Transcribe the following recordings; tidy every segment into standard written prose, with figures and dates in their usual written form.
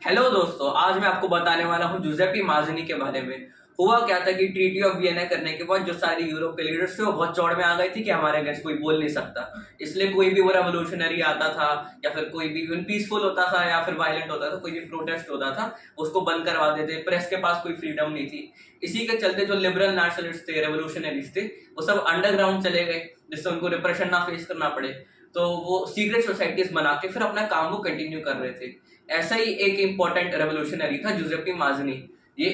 Hello दोस्तों, आज मैं आपको बताने वाला हूँ जुजेपी माज़नी के बारे में। हुआ क्या था कि ट्रीटी ऑफ वियना करने के बाद जो सारी यूरोप के लीडर्स थे वो बहुत चौड़ में आ गए थे कि हमारे अगेंस्ट कोई बोल नहीं सकता। इसलिए कोई भी वो रेवोल्यूशनरी आता था या फिर कोई भी इवन पीसफुल होता था या फिर वायलेंट होता था, कोई भी प्रोटेस्ट होता था उसको बंद करवा देते। प्रेस के पास कोई फ्रीडम नहीं थी। इसी के चलते जो लिबरल नेशनलिस्ट थे, रेवोल्यूशनरीज थे, वो सब अंडरग्राउंड चले गए जिससे उनको रिप्रेशन ना फेस करना पड़े। तो वो सीक्रेट सोसाइटीज बना के फिर अपना काम वो कंटिन्यू कर रहे थे। ऐसा ही एक इंपॉर्टेंट रेवोल्यूशनरी था जुजेप्पी माज़नी। ये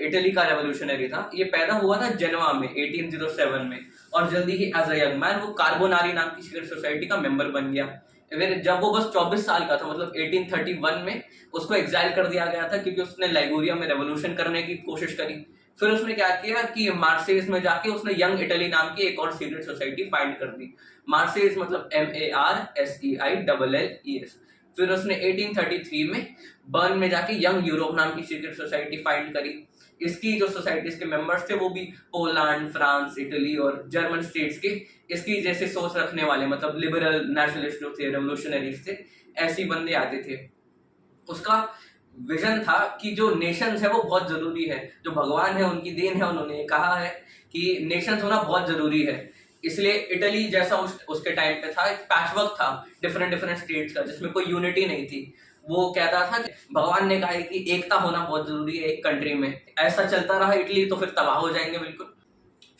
इटली का रेवोल्यूशनरी था। ये पैदा हुआ था जेनवा में 1807 में और जल्दी ही एज अ यंग मैन वो कार्बोनारी नाम की सीक्रेट सोसाइटी का मेंबर बन गया। फिर जब वो बस 24 साल का था, मतलब 1831 में, उसको एग्जाइल कर दिया गया था क्योंकि उसने लाइगोरिया में रेवोल्यूशन करने की कोशिश करी। फिर उसने क्या किया कि मार्सेल्स में जाके उसने यंग इटली नाम की एक और सीक्रेट सोसाइटी फाइंड कर दी। मार्सेल्स मतलब MARSEILLES। फिर उसने 1833 में बर्न में जाके यंग यूरोप नाम की सीक्रेट सोसाइटी फाइंड करी। इसकी जो सोसाइटीज के मेंबर्स थे वो भी पोलैंड, फ्रांस, इटली और जर्मन स्टेट्स के इसकी जैसे सोच रखने वाले, मतलब लिबरल नेशनलिस्ट जो थे, रेवोल्यूशनरीज थे, ऐसे बंदे आते थे। उसका विजन था कि जो नेशंस है वो बहुत जरूरी है, जो भगवान है उनकी देन है। उन्होंने कहा है कि नेशंस होना बहुत जरूरी है। इसलिए इटली जैसा उसके टाइम पे था, एक पैचवर्क था डिफरेंट डिफरेंट स्टेट्स का, जिसमें कोई यूनिटी नहीं थी। वो कहता था कि भगवान ने कहा है कि एकता होना बहुत जरूरी है एक कंट्री में। ऐसा चलता रहा इटली तो फिर तबाह हो जाएंगे बिल्कुल।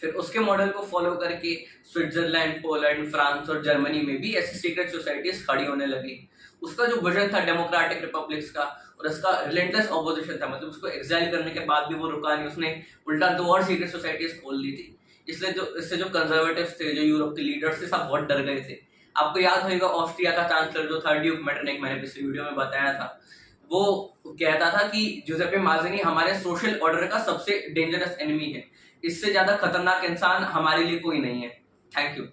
फिर उसके मॉडल को फॉलो करके स्विट्जरलैंड, पोलैंड, फ्रांस और जर्मनी में भी ऐसी सीक्रेट सोसाइटीज खड़ी होने लगी। उसका जो विजन था डेमोक्रेटिक रिपब्लिक्स का, और उसका रिलेंटलेस ऑपोजिशन था, मतलब उसको एक्साइल करने के बाद भी वो रुका नहीं। उसने उल्टा दो और सीक्रेट सोसाइटीज खोल दी थी। इससे जो कंजर्वेटिव्स थे, जो यूरोप के लीडर्स थे, सब बहुत डर गए थे। आपको याद होगा ऑस्ट्रिया का चांसलर जो था, ड्यूक मेटरनिक, मैंने पिछली वीडियो में बताया था, वो कहता था कि जुजेप्पे माज़नी हमारे सोशल ऑर्डर का सबसे डेंजरस एनिमी है। इससे ज्यादा खतरनाक इंसान हमारे लिए कोई नहीं है। Thank you.